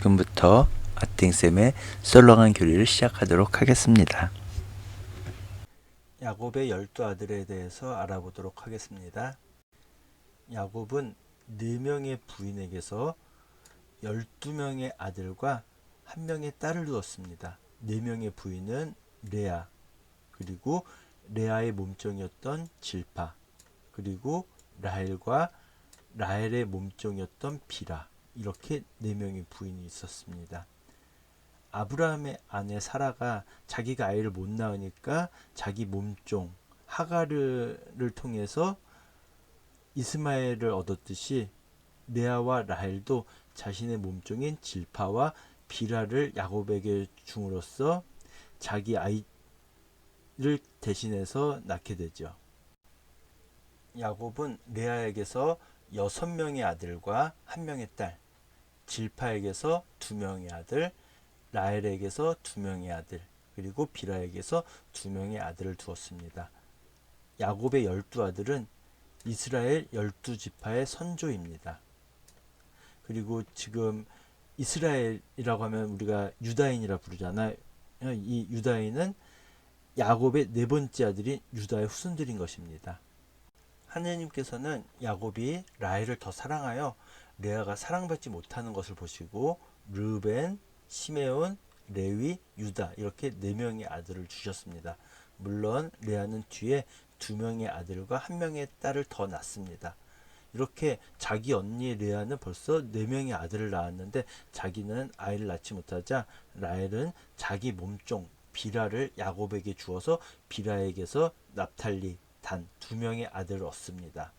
지금부터 아팅쌤의 썰렁한 교리를 시작하도록 하겠습니다. 야곱의 12아들에 대해서 알아보도록 하겠습니다. 야곱은 4명의 부인에게서 12명의 아들과 1명의 딸을 두었습니다. 4명의 부인은 레아, 그리고 레아의 몸종이었던 질파, 그리고 라헬과 라헬의 몸종이었던 비라, 이렇게 4명의 부인이 있었습니다. 아브라함의 아내 사라가 자기가 아이를 못 낳으니까 자기 몸종 하가르를 통해서 이스마엘을 얻었듯이 레아와 라헬도 자신의 몸종인 질파와 비라를 야곱에게 줌으로써 자기 아이를 대신해서 낳게 되죠. 야곱은 레아에게서 6명의 아들과 1명의 딸, 질파에게서 2명의 아들, 라헬에게서 2명의 아들, 그리고 비라에게서 2명의 아들을 두었습니다. 야곱의 12아들은 이스라엘 12지파의 선조입니다. 그리고 지금 이스라엘이라고 하면 우리가 유다인이라 부르잖아요. 이 유다인은 야곱의 4번째 아들인 유다의 후손들인 것입니다. 하느님께서는 야곱이 라헬을 더 사랑하여 레아가 사랑받지 못하는 것을 보시고 르벤, 시메온, 레위, 유다 이렇게 4명의 아들을 주셨습니다. 물론 레아는 뒤에 2명의 아들과 1명의 딸을 더 낳습니다. 이렇게 자기 언니 레아는 벌써 4명의 아들을 낳았는데 자기는 아이를 낳지 못하자 라헬은 자기 몸종 비라를 야곱에게 주어서 비라에게서 납탈리, 단 2명의 아들을 얻습니다.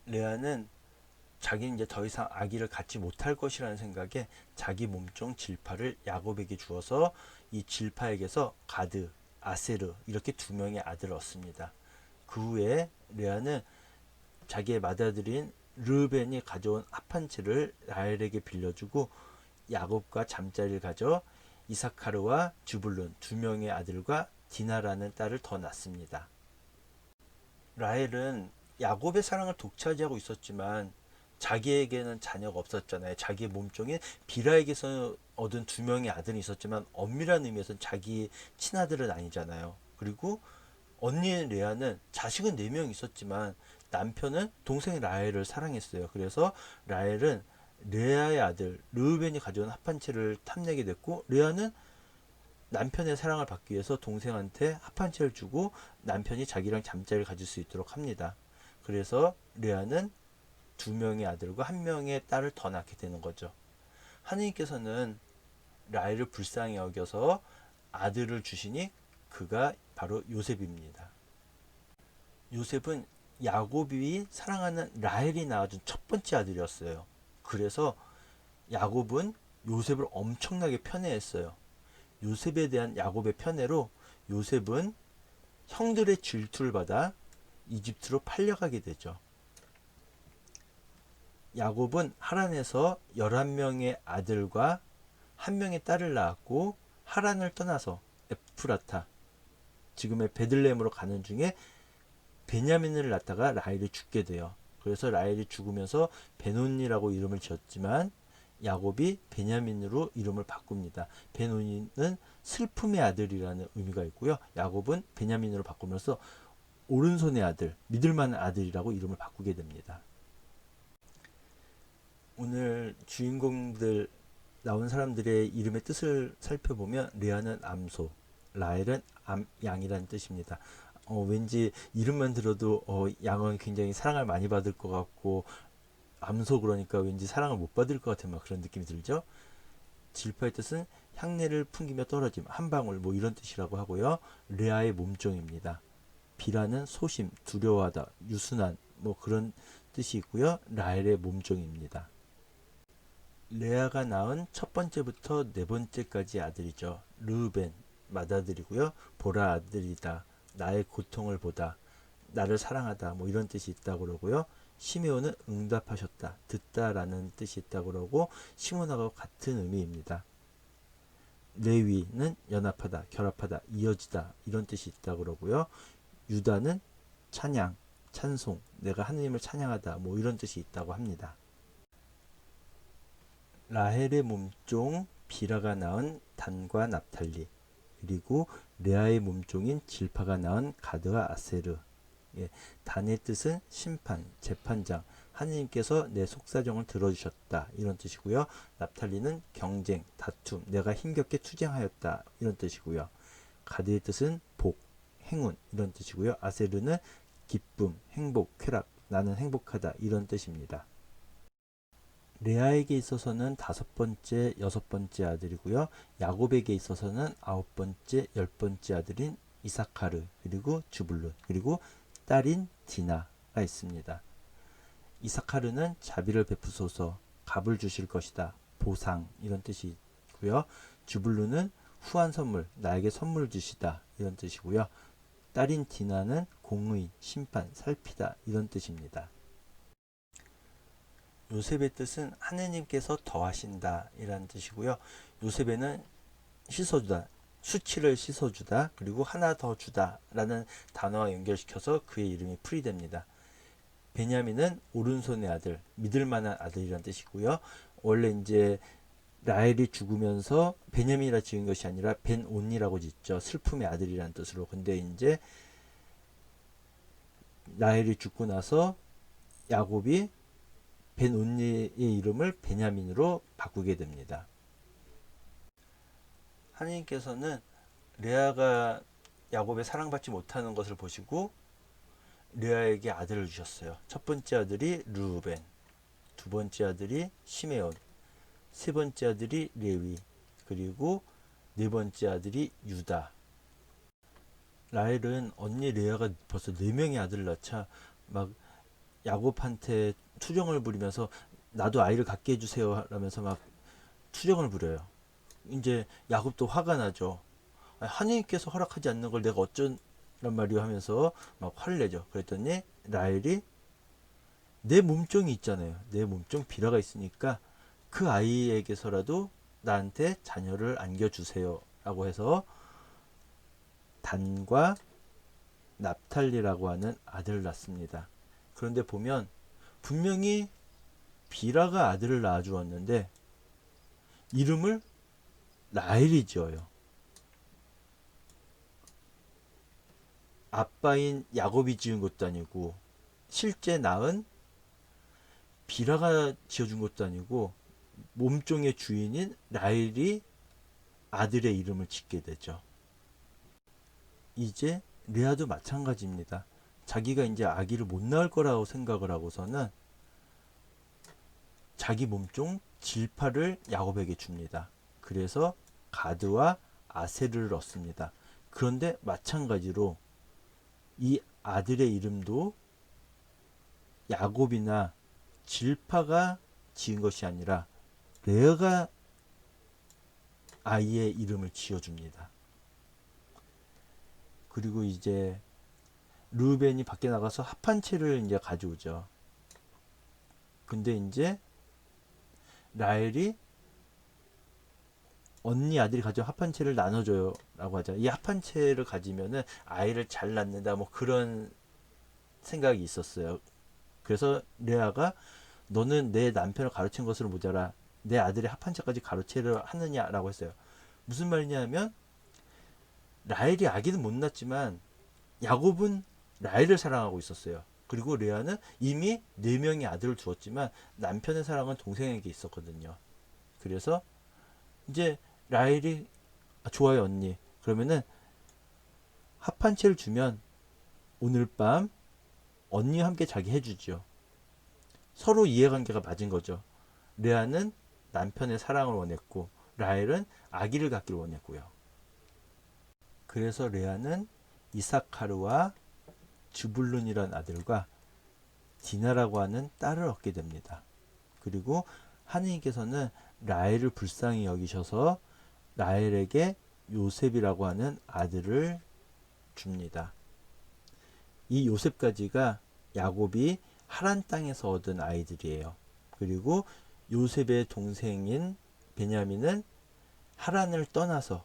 레아는 자기는 이제 더 이상 아기를 갖지 못할 것이라는 생각에 자기 몸종 질파를 야곱에게 주어서 이 질파에게서 가드, 아세르 이렇게 2명의 아들을 얻습니다. 그 후에 레아는 자기의 맏아들인 르벤이 가져온 합한채를 라헬에게 빌려주고 야곱과 잠자리를 가져 이사카르와 주불룬 2명의 아들과 디나라는 딸을 더 낳습니다. 라헬은 야곱의 사랑을 독차지하고 있었지만 자기에게는 자녀가 없었잖아요. 자기의 몸종인 비라에게서 얻은 2명의 아들이 있었지만 엄밀한 의미에서는 자기 친아들은 아니잖아요. 그리고 언니 레아는 자식은 4명 있었지만 남편은 동생 라헬을 사랑했어요. 그래서 라헬은 레아의 아들 르우벤이 가져온 합한채를 탐내게 됐고 레아는 남편의 사랑을 받기 위해서 동생한테 합한채를 주고 남편이 자기랑 잠자리를 가질 수 있도록 합니다. 그래서 레아는 2명의 아들과 1명의 딸을 더 낳게 되는 거죠. 하느님께서는 라헬을 불쌍히 여겨서 아들을 주시니 그가 바로 요셉입니다. 요셉은 야곱이 사랑하는 라헬이 낳아준 첫 번째 아들이었어요. 그래서 야곱은 요셉을 엄청나게 편애했어요. 요셉에 대한 야곱의 편애로 요셉은 형들의 질투를 받아 이집트로 팔려가게 되죠. 야곱은 하란에서 11명의 아들과 1명의 딸을 낳았고 하란을 떠나서 에프라타, 지금의 베들레헴으로 가는 중에 베냐민을 낳다가 라헬이 죽게 돼요. 그래서 라헬이 죽으면서 베노니라고 이름을 지었지만 야곱이 베냐민으로 이름을 바꿉니다. 베노니는 슬픔의 아들이라는 의미가 있고요. 야곱은 베냐민으로 바꾸면서 오른손의 아들, 믿을만한 아들이라고 이름을 바꾸게 됩니다. 오늘 주인공들 나온 사람들의 이름의 뜻을 살펴보면 레아는 암소, 라헬은 양이라는 뜻입니다. 왠지 이름만 들어도 양은 굉장히 사랑을 많이 받을 것 같고 암소 그러니까 왠지 사랑을 못 받을 것 같은 막 그런 느낌이 들죠. 질파의 뜻은 향내를 풍기며 떨어짐, 한 방울 뭐 이런 뜻이라고 하고요. 레아의 몸종입니다. 비라는 소심, 두려워하다, 유순한 뭐 그런 뜻이 있고요. 라헬의 몸종입니다. 레아가 낳은 첫 번째부터 4번째까지 아들이죠. 르우벤 맏아들이고요. 보라 아들이다. 나의 고통을 보다. 나를 사랑하다. 뭐 이런 뜻이 있다고 그러고요. 시메온은 응답하셨다. 듣다라는 뜻이 있다고 그러고 시몬하고 같은 의미입니다. 레위는 연합하다, 결합하다, 이어지다 이런 뜻이 있다고 그러고요. 유다는 찬양, 찬송, 내가 하느님을 찬양하다 뭐 이런 뜻이 있다고 합니다. 라헬의 몸종 비라가 낳은 단과 납탈리, 그리고 레아의 몸종인 질파가 낳은 가드와 아세르. 예, 단의 뜻은 심판, 재판장, 하느님께서 내 속사정을 들어주셨다, 이런 뜻이고요. 납탈리는 경쟁, 다툼, 내가 힘겹게 투쟁하였다, 이런 뜻이고요. 가드의 뜻은 복, 행운, 이런 뜻이고요. 아세르는 기쁨, 행복, 쾌락, 나는 행복하다, 이런 뜻입니다. 레아에게 있어서는 다섯 번째, 여섯 번째 아들이고요. 야곱에게 있어서는 아홉 번째, 열 번째 아들인 이사카르, 그리고 주불룬, 그리고 딸인 디나가 있습니다. 이사카르는 자비를 베푸소서, 값을 주실 것이다, 보상, 이런 뜻이고요. 주불룬은 후한 선물, 나에게 선물을 주시다, 이런 뜻이고요. 딸인 디나는 공의, 심판, 살피다, 이런 뜻입니다. 요셉의 뜻은 하느님께서 더하신다, 이란 뜻이고요. 요셉에는 씻어주다, 수치를 씻어주다, 그리고 하나 더 주다 라는 단어와 연결시켜서 그의 이름이 풀이됩니다. 베냐민은 오른손의 아들, 믿을 만한 아들이란 뜻이고요. 원래 이제 라헬이 죽으면서 베냐민이라 지은 것이 아니라 벤온이라고 짓죠. 슬픔의 아들이란 뜻으로. 근데 이제 라헬이 죽고 나서 야곱이 벤온니의 이름을 베냐민으로 바꾸게 됩니다. 하나님께서는 레아가 야곱의 사랑받지 못하는 것을 보시고 레아에게 아들을 주셨어요. 첫 번째 아들이 르우벤, 두 번째 아들이 시메온, 세 번째 아들이 레위, 그리고 네 번째 아들이 유다. 라헬은 언니 레아가 벌써 네 명의 아들을 낳자 막 야곱한테 투정을 부리면서 나도 아이를 갖게 해주세요 하면서 막 투정을 부려요. 이제 야곱도 화가 나죠. 하나님께서 허락하지 않는 걸 내가 어쩐란 말이오 하면서 막 화를 내죠. 그랬더니 라헬이 내 몸종이 있잖아요. 내 몸종 비라가 있으니까 그 아이에게서라도 나한테 자녀를 안겨주세요 라고 해서 단과 납탈리라고 하는 아들을 낳습니다. 그런데 보면 분명히 비라가 아들을 낳아주었는데 이름을 라헬이 지어요. 아빠인 야곱이 지은 것도 아니고 실제 낳은 비라가 지어준 것도 아니고 몸종의 주인인 라헬이 아들의 이름을 짓게 되죠. 이제 레아도 마찬가지입니다. 자기가 이제 아기를 못 낳을 거라고 생각을 하고서는 자기 몸종 질파를 야곱에게 줍니다. 그래서 가드와 아세르를 얻습니다. 그런데 마찬가지로 이 아들의 이름도 야곱이나 질파가 지은 것이 아니라 레아가 아이의 이름을 지어줍니다. 그리고 이제 르우벤이 밖에 나가서 합한채를 이제 가져오죠. 근데 이제 라헬이 언니 아들이 가져온 합한채를 나눠줘요 라고 하죠. 이 합한채를 가지면은 아이를 잘 낳는다 뭐 그런 생각이 있었어요. 그래서 레아가 너는 내 남편을 가르친 것으로 모자라 내 아들의 합한채까지 가르치려 하느냐라고 했어요. 무슨 말이냐면 라헬이 아기는 못 낳았지만 야곱은 라헬을 사랑하고 있었어요. 그리고 레아는 이미 네 명의 아들을 두었지만 남편의 사랑은 동생에게 있었거든요. 그래서 이제 라헬이 좋아요 언니. 그러면은 합한채를 주면 오늘 밤 언니와 함께 자기 해주죠. 서로 이해관계가 맞은 거죠. 레아는 남편의 사랑을 원했고 라헬은 아기를 갖기를 원했고요. 그래서 레아는 이사카르와 주불룬이란 아들과 디나라고 하는 딸을 얻게 됩니다. 그리고 하느님께서는 라헬을 불쌍히 여기셔서 라헬에게 요셉이라고 하는 아들을 줍니다. 이 요셉까지가 야곱이 하란 땅에서 얻은 아이들이에요. 그리고 요셉의 동생인 베냐민은 하란을 떠나서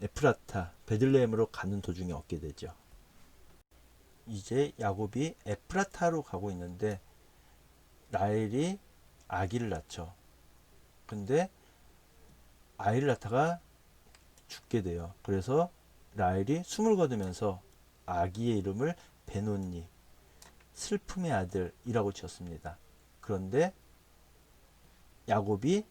에프라타, 베들레헴으로 가는 도중에 얻게 되죠. 이제 야곱이 에프라타로 가고 있는데 라헬이 아기를 낳죠. 근데 아이를 낳다가 죽게 돼요. 그래서 라헬이 숨을 거두면서 아기의 이름을 베노니, 슬픔의 아들이라고 지었습니다. 그런데 야곱이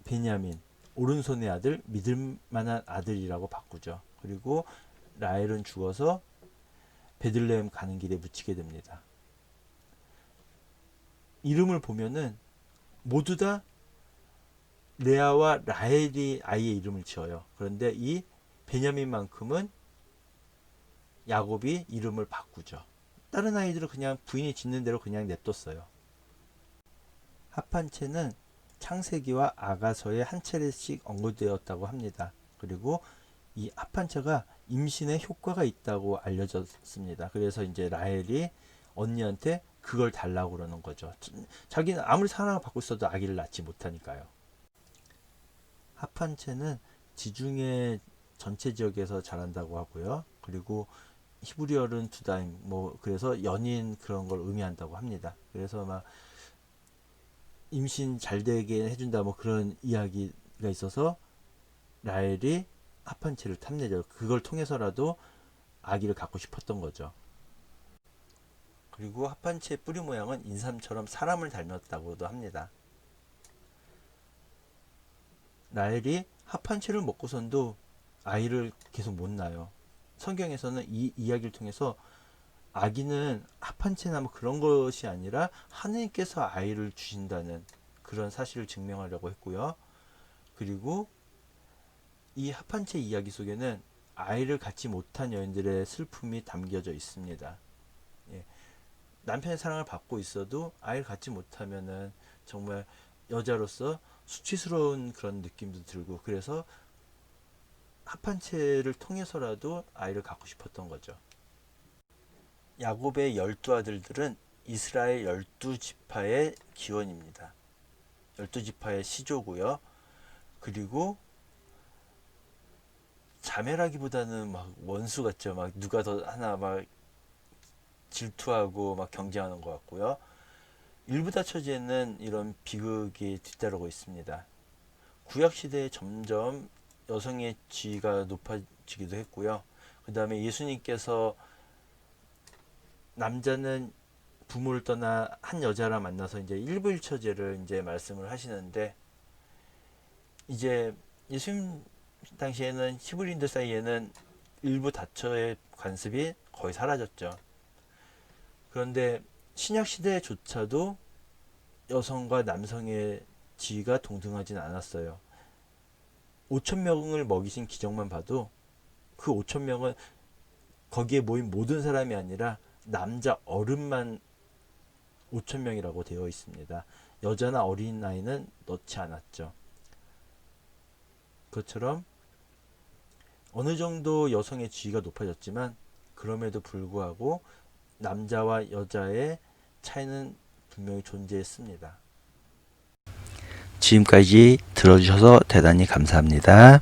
베냐민, 오른손의 아들, 믿을 만한 아들이라고 바꾸죠. 그리고 라헬은 죽어서 베들레헴 가는 길에 묻히게 됩니다. 이름을 보면은 모두 다 레아와 라헬이 아이의 이름을 지어요. 그런데 이 베냐민만큼은 야곱이 이름을 바꾸죠. 다른 아이들은 그냥 부인이 짓는 대로 그냥 냅뒀어요. 합한체는 창세기와 아가서에 한 차례씩 언급되었다고 합니다. 그리고 이 합한체가 임신에 효과가 있다고 알려졌습니다. 그래서 이제 라헬이 언니한테 그걸 달라고 그러는 거죠. 자기는 아무리 사랑을 받고 있어도 아기를 낳지 못하니까요. 합한체는 지중해 전체 지역에서 자란다고 하고요. 그리고 히브리어는 두다임, 뭐 그래서 연인 그런 걸 의미한다고 합니다. 그래서 막 임신 잘 되게 해준다 뭐 그런 이야기가 있어서 라헬이 합한체를 탐내죠. 그걸 통해서라도 아기를 갖고 싶었던 거죠. 그리고 합한체의 뿌리 모양은 인삼처럼 사람을 닮았다고도 합니다. 라헬이 합한체를 먹고선도 아이를 계속 못 낳아요. 성경에서는 이 이야기를 통해서 아기는 합한체나 뭐 그런 것이 아니라 하느님께서 아이를 주신다는 그런 사실을 증명하려고 했고요. 그리고 이 합한체 이야기 속에는 아이를 갖지 못한 여인들의 슬픔이 담겨져 있습니다. 예. 남편의 사랑을 받고 있어도 아이를 갖지 못하면은 정말 여자로서 수치스러운 그런 느낌도 들고, 그래서 합한체를 통해서라도 아이를 갖고 싶었던 거죠. 야곱의 12아들들은 이스라엘 12지파의 기원입니다. 12지파의 시조고요. 그리고 자매라기보다는 막 원수 같죠. 막 누가 더 하나 막 질투하고 막 경쟁하는 것 같고요. 일부 다처지에는 이런 비극이 뒤따르고 있습니다. 구약 시대에 점점 여성의 지위가 높아지기도 했고요. 그 다음에 예수님께서 남자는 부모를 떠나 한 여자랑 만나서 이제 일부일처제를 이제 말씀을 하시는데, 이제 예수님 당시에는 히브리인들 사이에는 일부 다처의 관습이 거의 사라졌죠. 그런데 신약 시대조차도 여성과 남성의 지위가 동등하진 않았어요. 5,000명을 먹이신 기적만 봐도 그 5,000명은 거기에 모인 모든 사람이 아니라 남자 어른만 5,000명이라고 되어 있습니다. 여자나 어린 아이는 넣지 않았죠. 그것처럼 어느 정도 여성의 지위가 높아졌지만 그럼에도 불구하고 남자와 여자의 차이는 분명히 존재했습니다. 지금까지 들어주셔서 대단히 감사합니다.